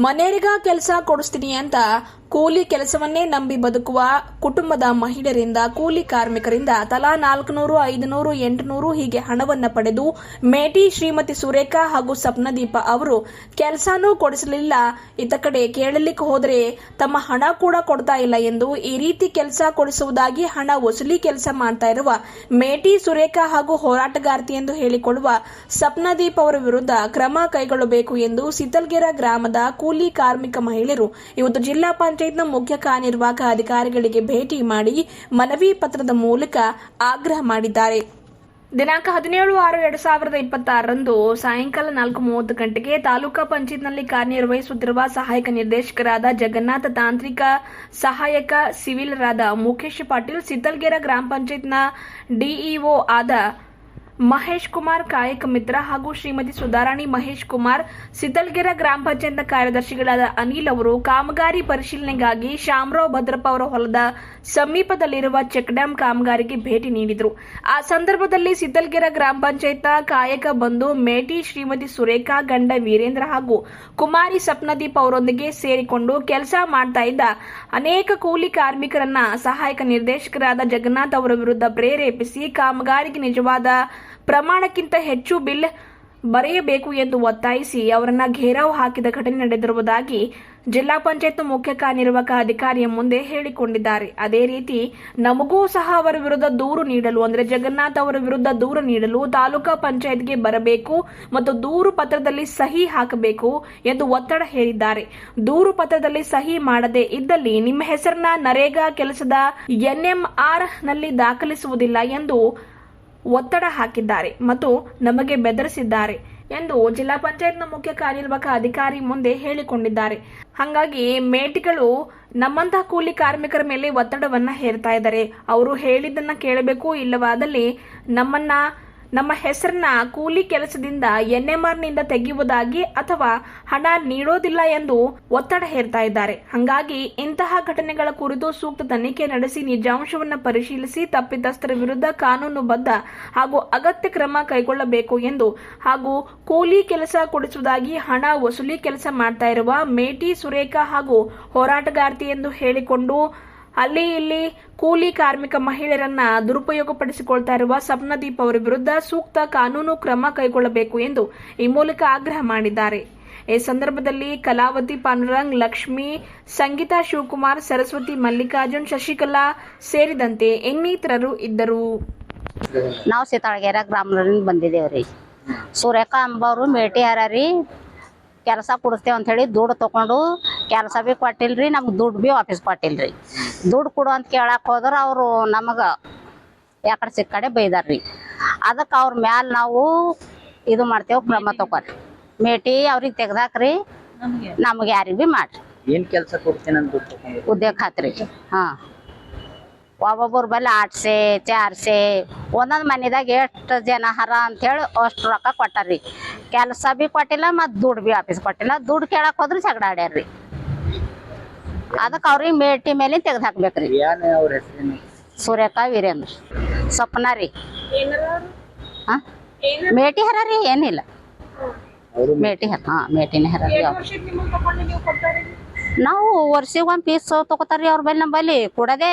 ಮನೇರಿಗಾ ಕೆಲಸ ಕೊಡಿಸ್ತೀನಿ ಅಂತ ಕೂಲಿ ಕೆಲಸವನ್ನೇ ನಂಬಿ ಬದುಕುವ ಕುಟುಂಬದ ಮಹಿಳೆಯರಿಂದ ಕೂಲಿ ಕಾರ್ಮಿಕರಿಂದ ತಲಾ 400, 500, 800 ಹೀಗೆ ಹಣವನ್ನ ಪಡೆದು ಮೇಟಿ ಶ್ರೀಮತಿ ಸುರೇಖಾ ಹಾಗೂ ಸಪ್ನದೀಪ ಅವರು ಕೆಲಸನೂ ಕೊಡಿಸಲಿಲ್ಲ. ಇತ್ತ ಕಡೆ ಕೇಳಲಿಕ್ಕೆ ಹೋದರೆ ತಮ್ಮ ಹಣ ಕೂಡ ಕೊಡ್ತಾ ಇಲ್ಲ ಎಂದು ಈ ರೀತಿ ಕೆಲಸ ಕೊಡಿಸುವುದಾಗಿ ಹಣ ವಸೂಲಿ ಕೆಲಸ ಮಾಡ್ತಾ ಇರುವ ಮೇಟಿ ಸುರೇಖಾ ಹಾಗೂ ಹೋರಾಟಗಾರ್ತಿ ಎಂದು ಹೇಳಿಕೊಳ್ಳುವ ಸಪ್ನದೀಪ್ ಅವರ ವಿರುದ್ಧ ಕ್ರಮ ಕೈಗೊಳ್ಳಬೇಕು ಎಂದು ಸಿತಲ್ಗೆರೆ ಗ್ರಾಮದ ಕೂಲಿ ಕಾರ್ಮಿಕ ಮಹಿಳೆಯರು ಇವತ್ತು ಜಿಲ್ಲಾ ಪಂಚಾಯತ್ನ ಮುಖ್ಯ ಕಾರ್ಯನಿರ್ವಾಹಕ ಅಧಿಕಾರಿಗಳಿಗೆ ಭೇಟಿ ಮಾಡಿ ಮನವಿ ಪತ್ರದ ಮೂಲಕ ಆಗ್ರಹ ಮಾಡಿದ್ದಾರೆ. ದಿನಾಂಕ 17/6/2026ರಂದು ಸಾಯಂಕಾಲ 4:30 ಗಂಟೆಗೆ ತಾಲೂಕಾ ಪಂಚಾಯತ್ನಲ್ಲಿ ಕಾರ್ಯನಿರ್ವಹಿಸುತ್ತಿರುವ ಸಹಾಯಕ ನಿರ್ದೇಶಕರಾದ ಜಗನ್ನಾಥ, ತಾಂತ್ರಿಕ ಸಹಾಯಕ ಸಿವಿಲರಾದ ಮುಖೇಶ್ ಪಾಟೀಲ್, ಸಿತಲ್ಗೆರೆ ಗ್ರಾಮ ಪಂಚಾಯತ್ನ ಡಿಇಒ ಆದ ಮಹೇಶ್ ಕುಮಾರ್, ಕಾಯಕ ಮಿತ್ರ ಹಾಗೂ ಶ್ರೀಮತಿ ಸುಧಾರಾಣಿ ಮಹೇಶ್ ಕುಮಾರ್, ಸಿತಲ್ಗೆರೆ ಗ್ರಾಮ ಪಂಚಾಯತ್ನ ಕಾರ್ಯದರ್ಶಿಗಳಾದ ಅನಿಲ್ ಅವರು ಕಾಮಗಾರಿ ಪರಿಶೀಲನೆಗಾಗಿ ಶಾಮರಾವ್ ಭದ್ರಪ್ಪ ಅವರ ಹೊಲದ ಸಮೀಪದಲ್ಲಿರುವ ಚೆಕ್ ಡ್ಯಾಂ ಕಾಮಗಾರಿಗೆ ಭೇಟಿ ನೀಡಿದರು. ಆ ಸಂದರ್ಭದಲ್ಲಿ ಸಿತಲ್ಗೆರೆ ಗ್ರಾಮ ಪಂಚಾಯತ್ನ ಕಾಯಕ ಬಂಧು ಮೇಟಿ ಶ್ರೀಮತಿ ಸುರೇಖಾ, ಗಂಡ ವೀರೇಂದ್ರ ಹಾಗೂ ಕುಮಾರಿ ಸಪ್ನದೀಪ್ ಅವರೊಂದಿಗೆ ಸೇರಿಕೊಂಡು ಕೆಲಸ ಮಾಡ್ತಾ ಇದ್ದ ಅನೇಕ ಕೂಲಿ ಕಾರ್ಮಿಕರನ್ನ ಸಹಾಯಕ ನಿರ್ದೇಶಕರಾದ ಜಗನ್ನಾಥ್ ಅವರ ವಿರುದ್ಧ ಪ್ರೇರೇಪಿಸಿ ಕಾಮಗಾರಿಗೆ ನಿಜವಾದ ಪ್ರಮಾಣಕ್ಕಿಂತ ಹೆಚ್ಚು ಬಿಲ್ ಬರೆಯಬೇಕು ಎಂದು ಒತ್ತಾಯಿಸಿ ಅವರನ್ನ ಘೇರಾವ್ ಹಾಕಿದ ಘಟನೆ ನಡೆದಿರುವುದಾಗಿ ಜಿಲ್ಲಾ ಪಂಚಾಯತ್ ಮುಖ್ಯ ಕಾರ್ಯನಿರ್ವಾಹಕ ಅಧಿಕಾರಿಯ ಮುಂದೆ ಹೇಳಿಕೊಂಡಿದ್ದಾರೆ. ಅದೇ ರೀತಿ ನಮಗೂ ಸಹ ಅವರ ವಿರುದ್ಧ ದೂರು ನೀಡಲು ಅಂದರೆ ಜಗನ್ನಾಥ್ ಅವರ ವಿರುದ್ಧ ದೂರು ನೀಡಲು ತಾಲೂಕಾ ಪಂಚಾಯತ್ಗೆ ಬರಬೇಕು ಮತ್ತು ದೂರು ಪತ್ರದಲ್ಲಿ ಸಹಿ ಹಾಕಬೇಕು ಎಂದು ಒತ್ತಡ ಹೇರಿದ್ದಾರೆ. ದೂರು ಪತ್ರದಲ್ಲಿ ಸಹಿ ಮಾಡದೇ ಇದ್ದಲ್ಲಿ ನಿಮ್ಮ ಹೆಸರನ್ನ ನರೇಗಾ ಕೆಲಸದ NMR ನಲ್ಲಿ ದಾಖಲಿಸುವುದಿಲ್ಲ ಎಂದು ಒತ್ತಡ ಹಾಕಿದ್ದಾರೆ ಮತ್ತು ನಮಗೆ ಬೆದರಿಸಿದ್ದಾರೆ ಎಂದು ಜಿಲ್ಲಾ ಪಂಚಾಯತ್ನ ಮುಖ್ಯ ಕಾರ್ಯನಿರ್ವಾಹಕ ಅಧಿಕಾರಿ ಮುಂದೆ ಹೇಳಿಕೊಂಡಿದ್ದಾರೆ. ಹಾಗಾಗಿ ಮೇಟಿಗಳು ನಮ್ಮಂತಹ ಕೂಲಿ ಕಾರ್ಮಿಕರ ಮೇಲೆ ಒತ್ತಡವನ್ನ ಹೇರ್ತಾ ಇದ್ದಾರೆ. ಅವರು ಹೇಳಿದ್ದನ್ನ ಕೇಳಬೇಕು, ಇಲ್ಲವಾದಲ್ಲಿ ನಮ್ಮ ಹೆಸರನ್ನ ಕೂಲಿ ಕೆಲಸದಿಂದ NMR ನಿಂದ ತೆಗೆಯುವುದಾಗಿ ಅಥವಾ ಹಣ ನೀಡೋದಿಲ್ಲ ಎಂದು ಒತ್ತಡ ಹೇರ್ತಾ ಇದ್ದಾರೆ. ಹಾಗಾಗಿ ಇಂತಹ ಘಟನೆಗಳ ಕುರಿತು ಸೂಕ್ತ ತನಿಖೆ ನಡೆಸಿ ನಿಜಾಂಶವನ್ನು ಪರಿಶೀಲಿಸಿ ತಪ್ಪಿತಸ್ಥರ ವಿರುದ್ಧ ಕಾನೂನುಬದ್ಧ ಹಾಗೂ ಅಗತ್ಯ ಕ್ರಮ ಕೈಗೊಳ್ಳಬೇಕು ಎಂದು ಹಾಗೂ ಕೂಲಿ ಕೆಲಸ ಕೊಡಿಸುವುದಾಗಿ ಹಣ ವಸೂಲಿ ಕೆಲಸ ಮಾಡ್ತಾ ಇರುವ ಮೇಟಿ ಸುರೇಖಾ ಹಾಗೂ ಹೋರಾಟಗಾರ್ತಿ ಎಂದು ಹೇಳಿಕೊಂಡು ಅಲ್ಲಿ ಇಲ್ಲಿ ಕೂಲಿ ಕಾರ್ಮಿಕ ಮಹಿಳೆಯರನ್ನ ದುರುಪಯೋಗಪಡಿಸಿಕೊಳ್ತಾ ಇರುವ ಸಪ್ನದೀಪ್ ಅವರ ವಿರುದ್ಧ ಸೂಕ್ತ ಕಾನೂನು ಕ್ರಮ ಕೈಗೊಳ್ಳಬೇಕು ಎಂದು ಈ ಮೂಲಕ ಆಗ್ರಹ ಮಾಡಿದ್ದಾರೆ. ಈ ಸಂದರ್ಭದಲ್ಲಿ ಕಲಾವತಿ ಪಾಂಡುರಂಗ್, ಲಕ್ಷ್ಮಿ, ಸಂಗೀತಾ ಶಿವಕುಮಾರ್, ಸರಸ್ವತಿ, ಮಲ್ಲಿಕಾರ್ಜುನ್, ಶಶಿಕಲಾ ಸೇರಿದಂತೆ ಇನ್ನಿತರರು ಇದ್ದರು. ನಾವು ಸಿತಲ್ಗೆರೆ ಗ್ರಾಮದಿಂದ ಬಂದಿದ್ದೇವ್ರಿ. ಸುರೇಖಾ ಅಂಬವರು ಮೇಟಿ ಹರಾರಿ ಕೆಲಸ ಕೊಡಿಸ್ತೇವೆ ಅಂತ ಹೇಳಿ ದುಡ್ಡು ತಗೊಂಡು ಕೆಲಸ ಬಿ ಕೊಟ್ಟಿಲ್ರಿ, ನಮ್ಗೆ ದುಡ್ಡು ಬಿ ವಾಪಸ್ ಕೊಟ್ಟಿಲ್ರಿ. ದುಡ್ಡು ಕೊಡು ಅಂತ ಕೇಳಕ್ಕೆ ಹೋದ್ರೆ ಅವರು ನಮಗೆ ಯಾಕಡೆ ಸಿಕ್ಕಡೆ ಬೈದಾರ್ರಿ. ಅದಕ್ಕೆ ಅವ್ರ ಮ್ಯಾಲ ನಾವು ಇದು ಮಾಡ್ತೇವೆ, ಕ್ರಮ ತಗೋರಿ. ಮೇಟಿ ಅವ್ರಿಗೆ ತೆಗ್ದಾಕ್ರಿ, ನಮಗೆ ಯಾರಿಗೆ ಬಿ ಮಾಡ್ರಿ. ಏನು ಕೆಲಸ ಕೊಡ್ತೀನಿ ಅಂತ ಉದ್ಯೋಗ ಖಾತ್ರಿ. ಹಾಂ, ಒಬ್ಬೊಬ್ಬರ ಬಲ್ಲಿ 800, 400 ಒಂದೊಂದು ಮನೆದಾಗ ಎಷ್ಟು ಜನ ಹರ ಅಂತೇಳಿ ಅಷ್ಟು ರೊಕ್ಕ ಕೊಟ್ಟಾರ್ರಿ. ಕೆಲಸ ಬಿ ಕೊಟ್ಟಿಲ್ಲ ಮತ್ತು ದುಡ್ಡು ಬಿ ವಾಪಸ್ ಕೊಟ್ಟಿಲ್ಲ. ದುಡ್ಡು ಕೇಳಕ್ಕೆ ಹೋದ್ರೆ ಜಗಳ ಆಡ್ಯಾರ್ರಿ. ಅದಕ್ಕೆ ಅವ್ರಿಗೆ ಮೇಟಿ ಮೇಲೆ ತೆಗೆದು ಹಾಕ್ಬೇಕ್ರಿ. ಸುರೇಖಾ, ವೀರೇಂದ್ರ, ಸ್ವಪ್ನ ರೀ. ಹಾಂ, ಮೇಟಿ ಹರ ರೀ, ಏನಿಲ್ಲ ಮೇಟಿ ಹರ. ಹಾಂ, ಮೇಟಿನೇ ಹರ ರೀ. ನಾವು ವರ್ಷಿಗೆ ಒಂದು ಪೀಸ್ ತಗೋತಾರ್ರಿ ಅವ್ರ ಬಲ್ಲಿ. ನಮ್ಮಲ್ಲಿ ಕೊಡೋದೇ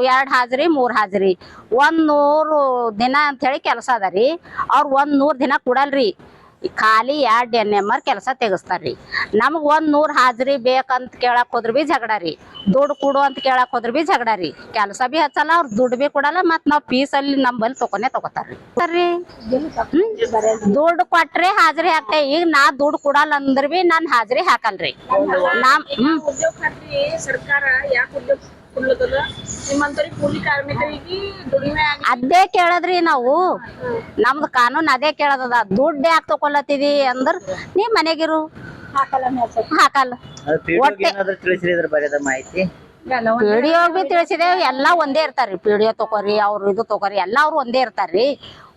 2 ಹಾಜರಿ 3 ಹಾಜರಿ 100 ದಿನ ಅಂಥೇಳಿ ಕೆಲಸ ಅದ ರೀ. ಅವ್ರು 100 ದಿನ ಕೊಡಲ್ರಿ, ಖಾಲಿ 2 NMR ಕೆಲಸ ತೆಗಿಸ್ತಾರ್ರಿ. ನಮಗೆ 100 ಹಾಜರಿ ಬೇಕಂತ ಕೇಳಕ್ಕೆ ಹೋದ್ರೆ ಬಿ ಜಗಳ ರೀ. ದುಡ್ಡು ಕೊಡು ಅಂತ ಕೇಳಕ್ಕೆ ಹೋದ್ರೆ ಬಿ ಜಗಳ ರೀ. ಕೆಲಸ ಬಿ ಹಚ್ಚಲ್ಲ, ಅವ್ರು ದುಡ್ಡು ಬಿ ಕೊಡಲ್ಲ, ಮತ್ತು ನಾವು ಪೀಸಲ್ಲಿ ನಮ್ಮ ಬಲ್ಲಿ ತಗೋತಾರ್ರಿ. ದುಡ್ಡು ಕೊಟ್ರೆ ಹಾಜರಿ ಹಾಕ್ತೇವೆ. ಈಗ ನಾ ದುಡ್ಡು ಕೊಡಲ್ಲ ಅಂದ್ರೆ ಬಿ ನಾನು ಹಾಜರಿ ಹಾಕಲ್ರಿ. ಅದೇ ಕೇಳದ್ರಿ ನಾವು. ನಮ್ದು ಕಾನೂನು ಅದೇ ಕೇಳದ. ದುಡ್ಡು ಯಾಕೆ ತಗೊಳತಿದಿ ಅಂದ್ರ ನೀ ಮನೆಗಿರು, ಹಾಕಲ್ಲ. ಪಿಡಿಒ ಬಿ ತಿಳಿಸಿದೇವ್, ಎಲ್ಲಾ ಒಂದೇ ಇರ್ತಾರ್ರಿ. ಪಿಡಿಒ ತಗೋರಿ, ಅವ್ರು ಇದು ತಗೋರಿ, ಎಲ್ಲಾ ಅವ್ರು ಒಂದೇ ಇರ್ತಾರ್ರಿ.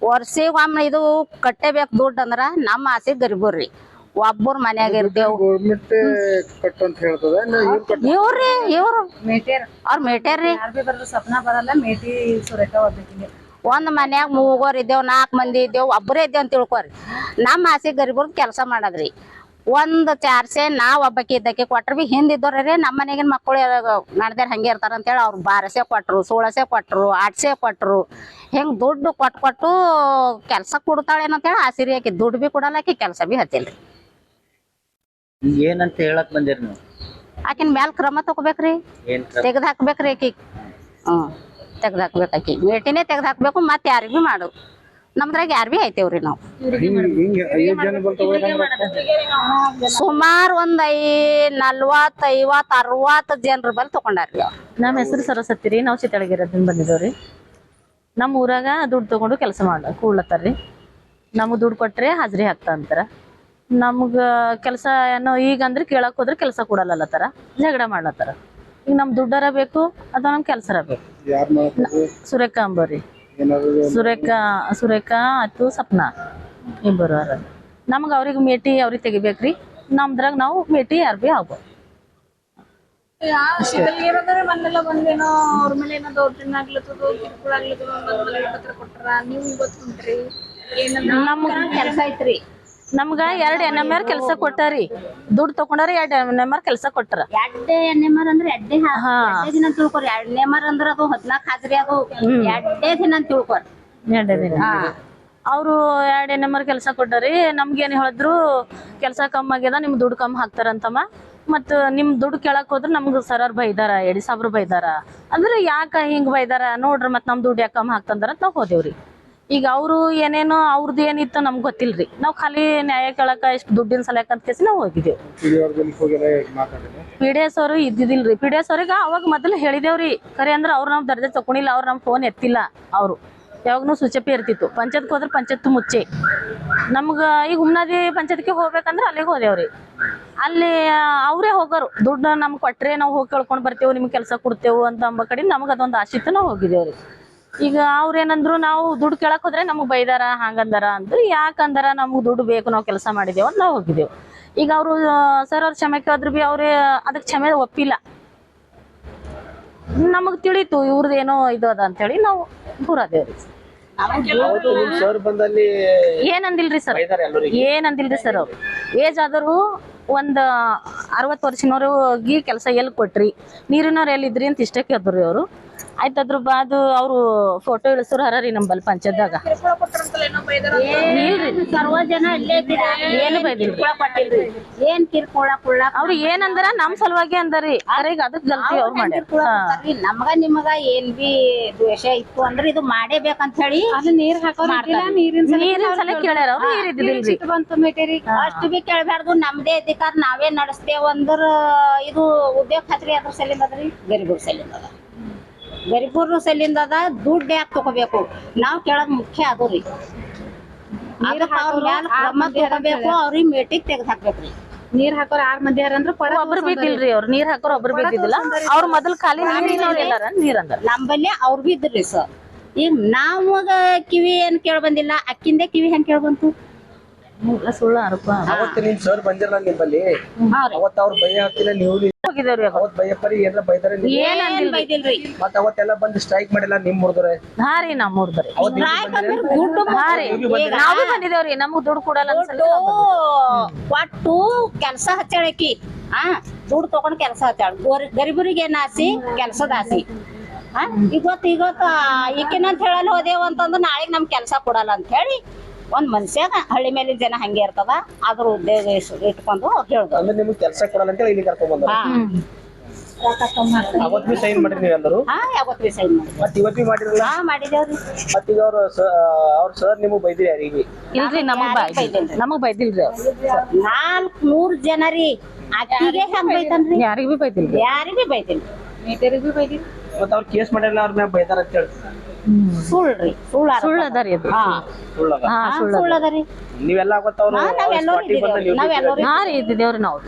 ವರ್ಷಿಗೆ ಒಮ್ಮೆ ಇದು ಕಟ್ಟೇಬೇಕು ದುಡ್ಡು ಅಂದ್ರ ನಮ್ಮ ಆಸೆ ಗರಿಬೋರ್ರಿ. ಒಬ್ಬರ ಮನ್ಯಾಗ ಇರ್ತೇವ್. ಇವ್ರಿ ಇವ್ರು ಅವ್ರ ಮೇಟ್ಯಾರ್ರಿ. ಒಂದ್ ಮನ್ಯಾಗ 3 ಇದ್ದೇವ್, 4 ಮಂದಿ ಇದ್ದೇವ್, ಒಬ್ಬರೇ ಇದ್ದೇವ್ ಅಂತ ತಿಳ್ಕೊರಿ. ನಮ್ಮ ಆಸೆ ಗರಿಬರ್ದು ಕೆಲಸ ಮಾಡದ್ರಿ. ಒಂದ್ ಚಾರ್ಸೆ ನಾವ್ ಒಬ್ಬಕಿ ಇದ್ದಕ್ಕೆ ಕೊಟ್ರ ಬಿ ಹಿಂದಿದ್ದವ್ರೆ ನಮ್ಮ ಮನೆಗಿನ ಮಕ್ಕಳು ನಡ್ದಾರ ಹಂಗೆ ಇರ್ತಾರ ಅಂತೇಳಿ ಅವ್ರು 12 ಕೊಟ್ರು 16 ಕೊಟ್ರು 8 ಕೊಟ್ರು ಹಿಂಗ್ ದುಡ್ಡು ಕೊಟ್ಟು ಕೆಲ್ಸ ಕೊಡ್ತಾಳೇನಂತೇಳಿ ಆಸಿರಿ ಆಕಿ ದುಡ್ಡು ಬಿ ಕೊಡಲ್ಲ ಆಕಿ ಕೆಲ್ಸ ಬಿ ಹತ್ತಿಲ್ರಿ. ಏನಂತ ಹೇಳಕ್ ಬಂದಿರಿ ನೀವು? ಆಕಿನ ಮ್ಯಾಲ ಕ್ರಮ ತಗೋಬೇಕ್ರಿ, ತೆಗ್ದು ಹಾಕ್ಬೇಕ್ರಿ ಆಕಿ. ತೆಗ್ದು ಹಾಕ್ಬೇಕು ಆಕಿ ಮೇಟಿನೇ ತೆಗ್ದು ಹಾಕ್ಬೇಕು. ಮತ್ತೆ ಯಾರಿಗ್ ಬಿ ಮಾಡು ನಮ್ದ್ರಾಗ ಯಾರು ಬಿ ಐತೇವ್ರಿ ನಾವು. ಸುಮಾರು ಒಂದ್ 40, 50, 60 ಜನರ ಬಲ್ ತಗೊಂಡಾರ್ರಿ. ನಮ್ಮ ಹೆಸರು ಸರಸ್ವತಿ ರೀ. ನಾವು ಚಿತ್ತಳಗಿರೋದ್ರಿಂದ ಬಂದಿದ್ದೇವ್ರಿ. ನಮ್ಮ ಊರಾಗ ದುಡ್ಡು ತಗೊಂಡು ಕೆಲಸ ಕೂಡ್ಲತ್ತಾರ್ರಿ. ನಮ್ಗೆ ದುಡ್ಡು ಕೊಟ್ರೆ ಹಾಜರಿ ಹಾಕ್ತಾ ಅಂತಾರ. ನಮ್ಗ ಕೆಲಸ ಏನೋ ಈಗ ಅಂದ್ರೆ ಕೇಳಕ್ ಹೋದ್ರೆ ಕೆಲಸ ಕೊಡಲ್ಲತ್ತಾರ, ಜಗಳ ಮಾಡ್ಲತ್ತಾರ. ಈಗ ನಮ್ ದುಡ್ಡರ ಬೇಕು ಅಥವಾ ನಮ್ ಕೆಲ್ಸರ ಬೇಕು. ಸುರೇಖಾ ಅಂಬರಿ, ಸುರೇಖಾ ಆಯ್ತು ಸಪ್ನಾ ಇಬ್ಬರು ಅರ. ನಮ್ಗೆ ಅವ್ರಿಗೆ ಮೇಟಿ ಅವ್ರಿಗೆ ತೆಗಿಬೇಕ್ರಿ. ನಮ್ದ್ರಾಗ ನಾವು ಮೇಟಿ ಯಾರು ಬಿ ಆಗ್ಬೋದು. ಬಂದೆಲ್ಲ ಬಂದೇನೋ ಅವ್ರ ಮೇಲೆ ಏನೋ ದೌರ್ಜನ್ಯ ಆಗ್ಲತ್ತದ, ಕಿರುಕುಳ ಆಗ್ಲತ್ತದ, ಮನವಿ ಪತ್ರ ಕೊಟ್ಟಾರ. ನೀವು ಇವತ್ತು ಕುಂತ್ರಿ ನಮ್ಗ ಕೆಲಸ ಐತ್ರಿ. ನಮ್ಗ 2 NMR ಕೆಲಸ ಕೊಟ್ಟಾರಿ. ದುಡ್ಡು ತಗೊಂಡಾರ 2 NMR ಕೆಲಸ ಕೊಟ್ಟಾರ. 2 NMR ಅಂದ್ರೆ 2 ದಿನ ತಿಳ್ಕೊರಿ. 2 NMR ಅಂದ್ರೆ ಅದು 14 ಹಾಜರಿ, ಅದು 2 ದಿನ ತಿಳ್ಕೊರಿ. 2 ದಿನ ಅವ್ರು 2 NMR ಕೆಲಸ ಕೊಟ್ಟಾರಿ. ನಮ್ಗೇನ್ ಹೇಳಿದ್ರು ಕೆಲಸ ಕಮ್ಮಿ ಆಗ್ಯದ, ನಿಮ್ ದುಡ್ಡು ಕಮ್ಮಿ ಹಾಕ್ತಾರಂತಮ್ಮ. ಮತ್ತ ನಿಮ್ ದುಡ್ಡು ಕೇಳಕ್ ಹೋದ್ರ ನಮ್ಗ ಸರರ್ ಬೈದಾರ, ಎಡಿ ಸಾಬ್ರು ಬೈದಾರ. ಅಂದ್ರೆ ಯಾಕ ಹಿಂಗ್ ಬೈದಾರ ನೋಡ್ರಿ, ಮತ್ ನಮ್ ದುಡ್ಡು ಯಾಕೆ ಕಮ್ಮಿ ಹಾಕ್ತಂದಾರ ನಾವ್ ಹೋದೇವ್ರಿ. ಈಗ ಅವ್ರು ಏನೇನೋ ಅವ್ರದ್ದು ಏನಿತ್ತು ನಮ್ಗೆ ಗೊತ್ತಿಲ್ರಿ. ನಾವ್ ಖಾಲಿ ನ್ಯಾಯ ಕೇಳಕ ಇಷ್ಟು ದುಡ್ಡಿನ ಸಲಕ ಅಂತ ಕೇಸಿ ನಾವ್ ಹೋಗಿದ್ದೇವ್. PDS ಅವರು ಇದ್ದಿದಿಲ್ರಿ. PDS ಅವ್ರಿಗೆ ಅವಾಗ ಮೊದಲು ಹೇಳಿದೇವ್ರಿ. ಖರೆ ಅಂದ್ರ ಅವ್ರು ನಮ್ ದರ್ಜೆ ತಕೊಂಡಿಲ್ಲ, ಅವ್ರು ನಮ್ ಫೋನ್ ಎತ್ತಿಲ್ಲ. ಅವ್ರು ಯಾವಾಗ್ನೂ ಸುಚಪಿ ಇರ್ತಿತ್ತು. ಪಂಚಾಯತ್ಗೆ ಹೋದ್ರೆ ಪಂಚಾಯತ್ ಮುಚ್ಚೆ. ನಮ್ಗ ಈಗ ಹುಮ್ನಾದಿ ಪಂಚಾಯತ್ಗೆ ಹೋಗ್ಬೇಕಂದ್ರ ಅಲ್ಲಿಗೆ ಹೋದೇವ್ರಿ. ಅಲ್ಲಿ ಅವ್ರೇ ಹೋಗೋರು, ದುಡ್ಡು ನಮ್ಗೆ ಕೊಟ್ರೆ ನಾವು ಹೋಗಿ ಕೇಳ್ಕೊಂಡ್ ಬರ್ತೇವೆ, ನಿಮ್ಗೆ ಕೆಲಸ ಕೊಡ್ತೇವು ಅಂತ ಅಂಬ ಕಡೆ ನಮ್ಗೆ ಅದೊಂದು ಆಶಿತ್ತು ನಾವು ಹೋಗಿದ್ದೇವ್ರಿ. ಈಗ ಅವ್ರೇನಂದ್ರು ನಾವು ದುಡ್ಡು ಕೇಳಕ್ ಹೋದ್ರೆ ನಮಗ್ ಬೈದಾರ, ಹಂಗಂದಾರ ಅಂದ್ರು. ಯಾಕಂದಾರ ನಮ್ಗ್ ದುಡ್ಡು ಬೇಕು, ನಾವು ಕೆಲಸ ಮಾಡಿದೇವ ಅಂತ ನಾವು ಹೋಗಿದ್ದೇವು. ಈಗ ಅವರು ಸರ್ ಅವ್ರ ಕ್ಷಮೆಗೆ ಹೋದ್ರು ಬಿ ಅವ್ರೆ ಅದಕ್ಕೆ ಕ್ಷಮೆ ಒಪ್ಪಿಲ್ಲ. ನಮಗ್ ತಿಳಿತು ಇವ್ರದ್ದು ಏನೋ ಇದು ಅದ ಅಂತ ಹೇಳಿ ನಾವು ದೂರದೇವ್ರಿ. ಏನಂದಿಲ್ರಿ ಸರ್, ಏನಂದಿಲ್ರಿ ಸರ್. ಅವ್ರು ಏಜ್ ಆದರೂ ಒಂದ್ 60 ವರ್ಷನವ್ರಿಗೆ ಕೆಲಸ ಎಲ್ಲಿ ಕೊಟ್ರಿ, ನೀರಿನವ್ರು ಎಲ್ಲಿದ್ರಿ ಅಂತ ಇಷ್ಟೇ ಕೇಳಿದ್ರಿ ಅವರು. ಆಯ್ತು ಅದ್ರ ಬಾದು ಅವ್ರು ಫೋಟೋ ಇಳಿಸೋರು ಹರಾರಿ ನಮ್ಮಲ್ಲಿ ಪಂಚಾಯತ್ದಾಗ. ಸರ್ವ ಜನ ಏನು ಬೈದಿಲ್ರಿ. ಏನ್ ಕಿರ್ಕೊಳ ಅವ್ರು ಏನಂದಾರ ನಮ್ ಸಲುವಾಗಿ ಅಂದಾರಿ. ಈಗ ಅದಕ್ ಗಲ್ತಿ ಅವ್ರು ಮಾಡ್ಯಾರ. ನಮಗ ನಿಮಗ ಏನ್ ಬಿ ದ್ವೇಷ ಇತ್ತು ಅಂದ್ರೆ ಇದು ಮಾಡೇಬೇಕಂತ ಹೇಳಿ ನೀರ್ ಹಾಕೋದಿಲ್ಲ, ನೀರಿನ ಸಲ ಕೇಳ್ಯಾರ. ಅವ್ರು ನೀರ್ ಇದ್ದಿಲ್ರಿ. ಅಷ್ಟು ಬಿ ಕೇಳ್ಬಾರ್ದು. ನಮ್ದೇ ಅಧಿಕಾರ ನಾವೇ ನಡೆಸ್ತೇವ ಅಂದ್ರ ಇದು ಉದ್ಯೋಗ ಖಾತ್ರಿ ಅದ್ರ ಸಲಿಂದ ಅದ್ರಿ. ಗರಿಬೂರ್ ಸಲಿಂದ ಅದ, ಗರಿಬೂರ್ ಸಲಿಂದ ಅದ. ದುಡ್ಡು ಯಾಕೆ ತಗೋಬೇಕು ನಾವ್ ಕೇಳೋದ್ ಮುಖ್ಯ ಅದು ರೀ. ಅವ್ರಿಗೆ ಮೇಟಿಗೆ ತೆಗ್ದು ಹಾಕ್ಬೇಕ್ರಿ. ನೀರ್ ಹಾಕೋರ್ 6 ಮಂದಿ ಯಾರಂದ್ರ ಒಬ್ರು ಬಿದ್ದಿಲ್ರಿ. ಅವ್ರು ನೀರ್ ಹಾಕೋರ್ ಒಬ್ರು ಬಿದ್ದಿದ್ದಿಲ್ಲ. ಅವ್ರ ಮೊದಲ್ ಖಾಲಿ ನೀರಿನವ್ರು ಎಲ್ಲಾರ ನೀರ್ ಅಂದಾರ. ನಮ್ಮಲ್ಲಿ ಅವ್ರು ಬಿ ಇದ್ರಿ ಸರ್. ಈಗ ನಾವಾಗ ಕಿವಿ ಏನ್ ಕೇಳ ಬಂದಿಲ್ಲ, ಅಕ್ಕಿಂದೆ ಕಿವಿ ಹೆಂಗ್ ಕೇಳ ಬಂತು? ಸುಳ್ಳು ಆರೋಪ. ಅವತ್ತು ನಿಮ್ ಸರ್ ಬಂದಿರಲ್ಲ ನಿಮ್ಮಲ್ಲಿ, ಅವತ್ತ ಅವ್ರ ಭಯ ಹಾಕಿಲ್ಲ, ನೀವು ಹೋಗಿದ್ದೇವ್ರಿ. ಅವತ್ ಭಯಪರಿ ಏನಾರ ಬೈದಾರೆ? ಬೈದಿಲ್ರಿ. ಮತ್ತ ಅವತ್ತೆಲ್ಲ ಬಂದು ಸ್ಟ್ರೈಕ್ ಮಾಡಿಲ್ಲ ನಿಮ್ ಮುರ್ದ್ರೆ? ಹಾ ರೀ, ನಮ್ ಮುರ್ದ್ರಿ. ದುಡ್ಡು ನಾವೇ ಬಂದಿದ್ದೇವ್ರಿ. ನಮ್ಗ್ ದುಡ್ಡು ಕೊಡಲ್ಲ ಕೊಟ್ಟು ಕೆಲ್ಸ ಹಚ್ಚಾಳಕಿ. ದುಡ್ಡು ತಗೊಂಡ್ ಕೆಲ್ಸ ಹಚ್ಚಾಳ. ಗರಿಬರಿಗೆ ಏನ್ ಆಸಿ? ಕೆಲ್ಸದ ಆಸಿ. ಇವತ್ತು ಈಕಿನಂತ ಹೇಳಲ್ಲ ಹೋದೇವ ಅಂತಂದ್ರ ನಾಳೆಗ್ ನಮ್ ಕೆಲ್ಸ ಕೊಡಲ್ಲ ಅಂತ ಹೇಳಿ ಒಂದ್ ಮನುಷ್ಯಾಗ ಹಳ್ಳಿ ಮೇಲಿನ ಜನ ಹಂಗೆ ಇರ್ತದ. ಅದ್ರ ಉದ್ಯೋಗ ಇಟ್ಕೊಂಡು ಹೇಳ್ದು ಅಂದ್ರೆ ನಿಮ್ಗೆ ಕೆಲಸ ಕೊಡಲ್ಲ ಅಂತ ಇಲ್ಲಿ ಕರ್ಕೊಂಡ್ ಬಂದ. ಅವತ್ ಬಿ ಸೈನ್ ಮಾಡ್ರಿ ನೀವೆಲ್ಲರೂ? ಯಾವತ್ ಬಿ ಸೈನ್ ಮಾಡಿ. ಮತ್ ಇವತ್ ಬಿ ಮಾಡಿರಲ್ಲ? ಮಾಡಿದೇವ್ರಿ. ಮತ್ ಈಗ ಅವ್ರ ಸರ್ ನಿಮಗ್ ಬೈದಿರಿ ಯಾರಿಗೆ? ಇಲ್ರಿ, ನಮಗ್ ಬೈದಿಲ್ರಿ. 400 ಜನ ರೀ. ಅಕ್ಕಿಗೆ ಹೆಂಗ್ ಬೈತಾನ್ರಿ? ಯಾರಿಗ್ ಬಿ ಬೈದಿಲ್ರಿ. ಯಾರಿಗೂ ಬೈದಿಲ್ರಿ. ಮೀಟರಿಗ್ ಬಿ ಬೈದಿಲ್ಲ. ಮತ್ ಅವ್ರ ಕೇಸ್ ಮಾಡಿರಲ್ಲ, ಅವ್ರ ಮ್ಯಾಗ ಬೈದಾರ ಅಂತ ಹೇಳಿ? ಸುಳ್ಳ್ರಿ, ಸುಳ್ಳು ಅದರಿ ಅದು. ಸುಳ್ಳು ಅದರಿ. ನೀವೆಲ್ಲ ಅವತ್ತು ಅವ್ರು ಹಾ ರೀ ಇದ್ದಿದ್ದೇವ್ರಿ ನಾವು.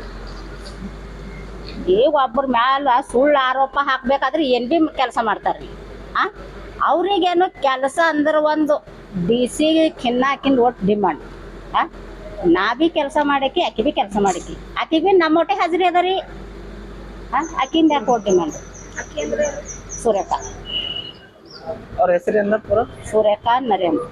ಈಗ ಒಬ್ಬರ ಮ್ಯಾಲ ಸುಳ್ಳು ಆರೋಪ ಹಾಕ್ಬೇಕಾದ್ರೆ ಏನ್ ಬಿ ಕೆಲಸ ಮಾಡ್ತಾರ್ರಿ. ಅವ್ರಿಗೇನು ಕೆಲಸ ಅಂದ್ರೆ ಒಂದು DC ಖಿನ್ನ ಹಾಕಿಂದ ಒಟ್ಟು ಡಿಮಾಂಡ್. ನಾ ಬಿ ಕೆಲಸ ಮಾಡಕ್ಕೆ, ಆಕಿ ಬಿ ಕೆಲಸ ಮಾಡಕ್ಕೆ. ಆಕಿ ಬಿ ನಮ್ಮ ಒಟ್ಟೆ ಹಾಜರಿ ಅದರಿ. ಆಕಿಂದ ಯಾಕೆ ಒಟ್ಟು ಡಿಮಾಂಡ್? ಸುರೇಖಾ. ಅವ್ರ ಹೆಸರೇನ? ಸುರೇಖಾ ನರೇಂದ್ರ.